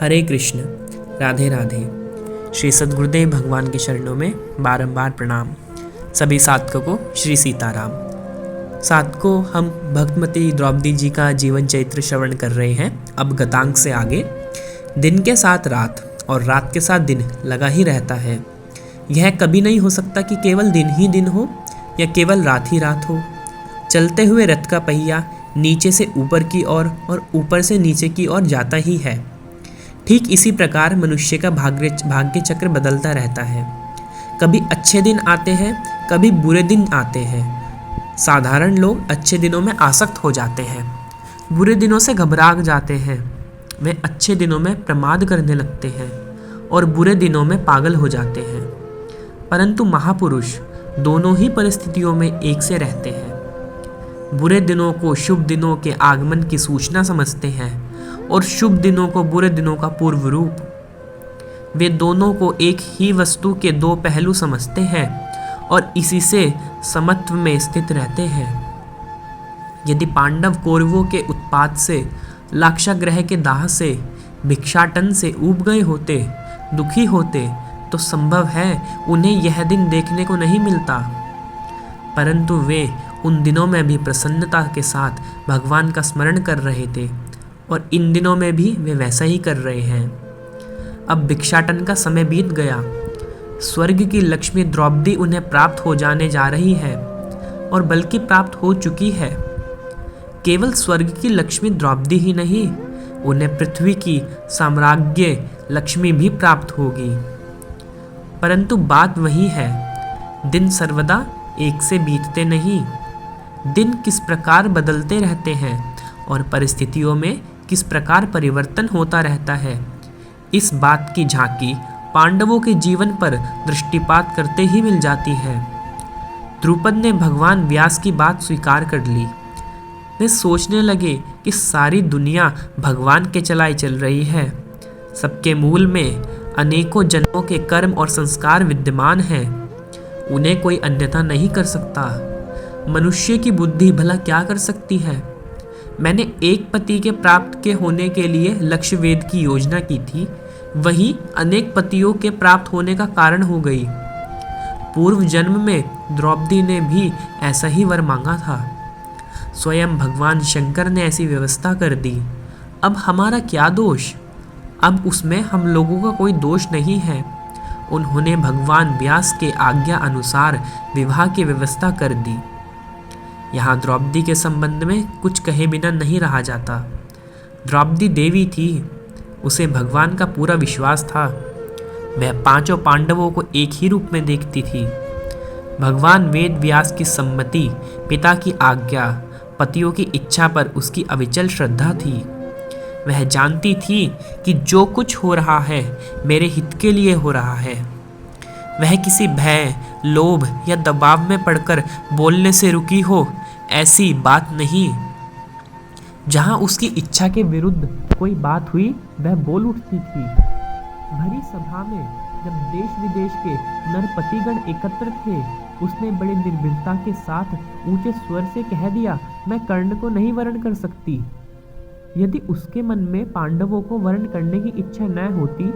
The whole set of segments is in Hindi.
हरे कृष्ण, राधे राधे। श्री सद्गुरुदेव भगवान के चरणों में बारंबार प्रणाम। सभी साधकों को श्री सीताराम। साधकों, हम भक्तमती द्रौपदी जी का जीवन चरित्र श्रवण कर रहे हैं। अब गतांक से आगे दिन के साथ रात और रात के साथ दिन लगा ही रहता है। यह कभी नहीं हो सकता कि केवल दिन ही दिन हो या केवल रात ही रात हो। चलते हुए रथ का पहिया नीचे से ऊपर की ओर और ऊपर से नीचे की ओर जाता ही है। ठीक इसी प्रकार मनुष्य का भाग्य चक्र बदलता रहता है। कभी अच्छे दिन आते हैं, कभी बुरे दिन आते हैं। साधारण लोग अच्छे दिनों में आसक्त हो जाते हैं, बुरे दिनों से घबरा जाते हैं। वे अच्छे दिनों में प्रमाद करने लगते हैं और बुरे दिनों में पागल हो जाते हैं। परंतु महापुरुष दोनों ही परिस्थितियों में एक से रहते हैं। बुरे दिनों को शुभ दिनों के आगमन की सूचना समझते हैं और शुभ दिनों को बुरे दिनों का पूर्व रूप। वे दोनों को एक ही वस्तु के दो पहलू समझते हैं और इसी से समत्व में स्थित रहते हैं। यदि पांडव कौरवों के उत्पात से, लाक्षागृह के दाह से, भिक्षाटन से ऊब गए होते, दुखी होते, तो संभव है उन्हें यह दिन देखने को नहीं मिलता। परंतु वे उन दिनों में भी प्रसन्नता के साथ भगवान का स्मरण कर रहे थे और इन दिनों में भी वे वैसा ही कर रहे हैं। अब भिक्षाटन का समय बीत गया। स्वर्ग की लक्ष्मी द्रौपदी उन्हें प्राप्त हो जाने जा रही है और बल्कि प्राप्त हो चुकी है। केवल स्वर्ग की लक्ष्मी द्रौपदी ही नहीं, उन्हें पृथ्वी की साम्राज्य लक्ष्मी भी प्राप्त होगी। परंतु बात वही है, दिन सर्वदा एक से बीतते नहीं। दिन किस प्रकार बदलते रहते हैं और परिस्थितियों में किस प्रकार परिवर्तन होता रहता है, इस बात की झांकी पांडवों के जीवन पर दृष्टिपात करते ही मिल जाती है। द्रुपद ने भगवान व्यास की बात स्वीकार कर ली। वे सोचने लगे कि सारी दुनिया भगवान के चलाए चल रही है। सबके मूल में अनेकों जन्मों के कर्म और संस्कार विद्यमान हैं। उन्हें कोई अन्यथा नहीं कर सकता। मनुष्य की बुद्धि भला क्या कर सकती है। मैंने एक पति के प्राप्त के होने के लिए लक्ष्य वेद की योजना की थी, वही अनेक पतियों के प्राप्त होने का कारण हो गई। पूर्व जन्म में द्रौपदी ने भी ऐसा ही वर मांगा था। स्वयं भगवान शंकर ने ऐसी व्यवस्था कर दी। अब हमारा क्या दोष? अब उसमें हम लोगों का कोई दोष नहीं है। उन्होंने भगवान व्यास के आज्ञा अनुसार विवाह की व्यवस्था कर दी। यहाँ द्रौपदी के संबंध में कुछ कहे बिना नहीं रहा जाता। द्रौपदी देवी थी, उसे भगवान का पूरा विश्वास था। वह पांचों पांडवों को एक ही रूप में देखती थी। भगवान वेद व्यास की सम्मति, पिता की आज्ञा, पतियों की इच्छा पर उसकी अविचल श्रद्धा थी। वह जानती थी कि जो कुछ हो रहा है मेरे हित के लिए हो रहा है। वह किसी भय, लोभ या दबाव में पड़कर बोलने से रुकी हो, ऐसी बात नहीं। जहां उसकी इच्छा के विरुद्ध कोई बात हुई, वह बोल उठती थी। भरी सभा में जब देश विदेश के नरपतिगण एकत्र थे, उसने बड़े निर्भीकता के साथ ऊंचे स्वर से कह दिया, मैं कर्ण को नहीं वर्ण कर सकती। यदि उसके मन में पांडवों को वर्ण करने की इच्छा न होती,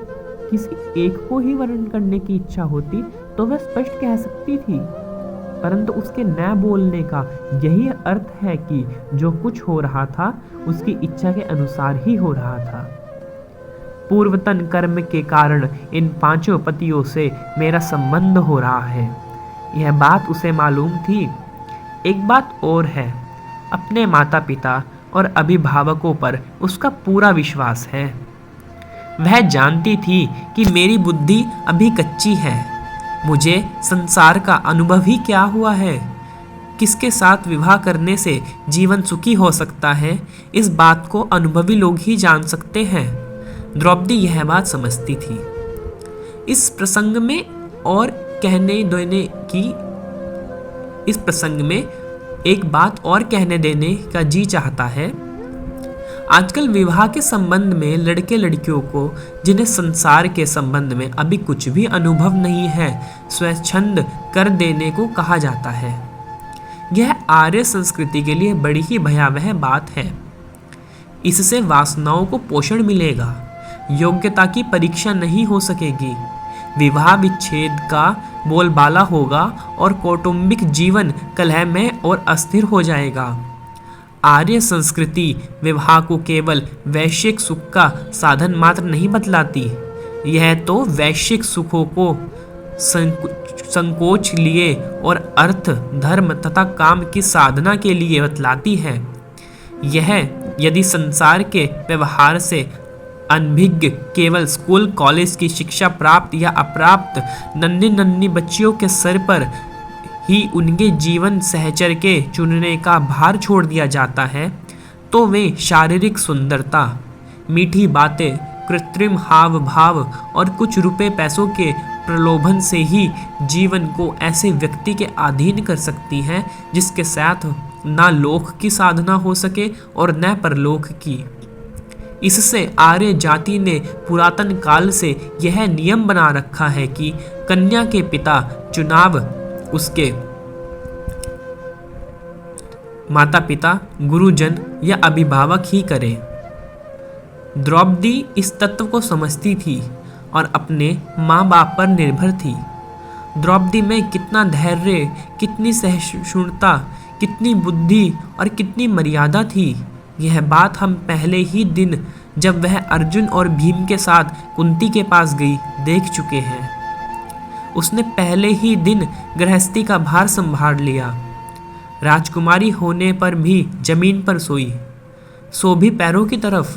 किसी एक को ही वर्ण करने की इच्छा होती, तो वह स्पष्ट कह सकती थी। परंतु उसके न बोलने का यही अर्थ है कि जो कुछ हो रहा था उसकी इच्छा के अनुसार ही हो रहा था। पूर्वतन कर्म के कारण इन पांचों पतियों से मेरा संबंध हो रहा है, यह बात उसे मालूम थी। एक बात और है, अपने माता पिता और अभिभावकों पर उसका पूरा विश्वास है। वह जानती थी कि मेरी बुद्धि अभी कच्ची है, मुझे संसार का अनुभव ही क्या हुआ है। किसके साथ विवाह करने से जीवन सुखी हो सकता है, इस बात को अनुभवी लोग ही जान सकते हैं। द्रौपदी यह बात समझती थी। इस प्रसंग में एक बात और कहने देने का जी चाहता है। आजकल विवाह के संबंध में लड़के लड़कियों को, जिन्हें संसार के संबंध में अभी कुछ भी अनुभव नहीं है, स्वच्छंद कर देने को कहा जाता है। यह आर्य संस्कृति के लिए बड़ी ही भयावह बात है। इससे वासनाओं को पोषण मिलेगा, योग्यता की परीक्षा नहीं हो सकेगी। विवाह विच्छेद का बोलबाला होगा और कौटुंबिक जीवन कलहमय और अस्थिर हो जाएगा। आर्य संस्कृति विवाह को केवल वैश्विक सुख का साधन मात्र नहीं बतलाती, यह तो वैश्विक सुखों को संकोच लिए और अर्थ, धर्म तथा काम की साधना के लिए बतलाती है। यह यदि संसार के व्यवहार से अनभिज्ञ केवल स्कूल कॉलेज की शिक्षा प्राप्त या अप्राप्त नन्ही नन्ही बच्चियों के सर पर ही उनके जीवन सहचर के चुनने का भार छोड़ दिया जाता है, तो वे शारीरिक सुंदरता, मीठी बातें, कृत्रिम हाव भाव और कुछ रुपए पैसों के प्रलोभन से ही जीवन को ऐसे व्यक्ति के अधीन कर सकती हैं जिसके साथ ना लोक की साधना हो सके और न परलोक की। इससे आर्य जाति ने पुरातन काल से यह नियम बना रखा है कि कन्या के पिता चुनाव उसके माता पिता, गुरुजन या अभिभावक ही करे। द्रौपदी इस तत्व को समझती थी और अपने माँ बाप पर निर्भर थी। द्रौपदी में कितना धैर्य, कितनी सहिष्णुता, कितनी बुद्धि और कितनी मर्यादा थी, यह बात हम पहले ही दिन जब वह अर्जुन और भीम के साथ कुंती के पास गई देख चुके हैं। उसने पहले ही दिन गृहस्थी का भार संभाल लिया। राजकुमारी होने पर भी जमीन पर सोई, सो भी पैरों की तरफ।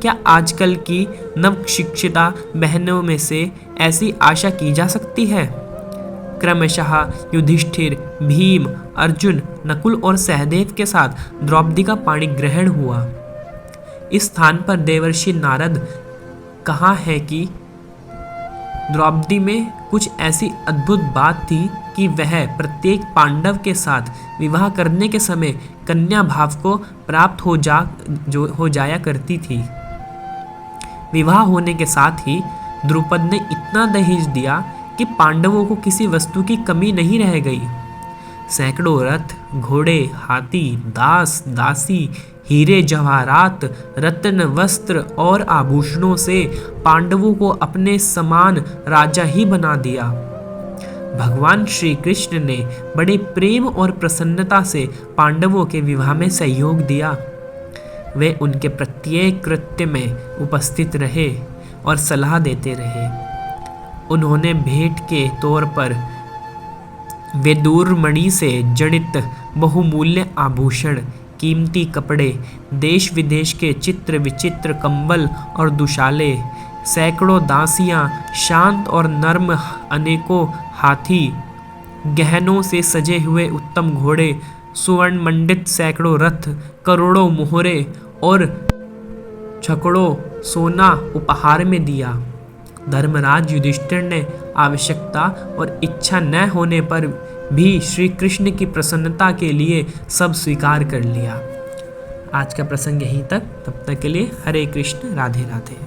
क्या आजकल की नवशिक्षिता बहनों में से ऐसी आशा की जा सकती है? क्रमशः युधिष्ठिर, भीम, अर्जुन, नकुल और सहदेव के साथ द्रौपदी का पाणी ग्रहण हुआ। इस स्थान पर देवर्षि नारद कहा है कि द्रौपदी में कुछ ऐसी अद्भुत बात थी कि वह प्रत्येक पांडव के साथ विवाह करने के समय कन्या भाव को प्राप्त हो जाया करती थी। विवाह होने के साथ ही द्रुपद ने इतना दहेज दिया कि पांडवों को किसी वस्तु की कमी नहीं रह गई। सैकड़ों रथ, घोड़े, हाथी, दास, दासी, हीरे जवाहरात, रत्न, वस्त्र और आभूषणों से पांडवों को अपने समान राजा ही बना दिया। भगवान श्री कृष्ण ने बड़े प्रेम और प्रसन्नता से पांडवों के विवाह में सहयोग दिया। वे उनके प्रत्येक कृत्य में उपस्थित रहे और सलाह देते रहे। उन्होंने भेंट के तौर पर वेदूर मणि से जड़ित बहुमूल्य आभूषण, कीमती कपड़े, देश विदेश के चित्र विचित्र कंबल और दुशाले, सैकड़ों दासियां, शांत और नर्म अनेकों हाथी, गहनों से सजे हुए उत्तम घोड़े, सुवर्ण मंडित सैकड़ों रथ, करोड़ों मोहरे और छकड़ों सोना उपहार में दिया। धर्मराज युधिष्ठिर ने आवश्यकता और इच्छा न होने पर भी श्री कृष्ण की प्रसन्नता के लिए सब स्वीकार कर लिया। आज का प्रसंग यहीं तक। तब तक के लिए हरे कृष्ण, राधे राधे।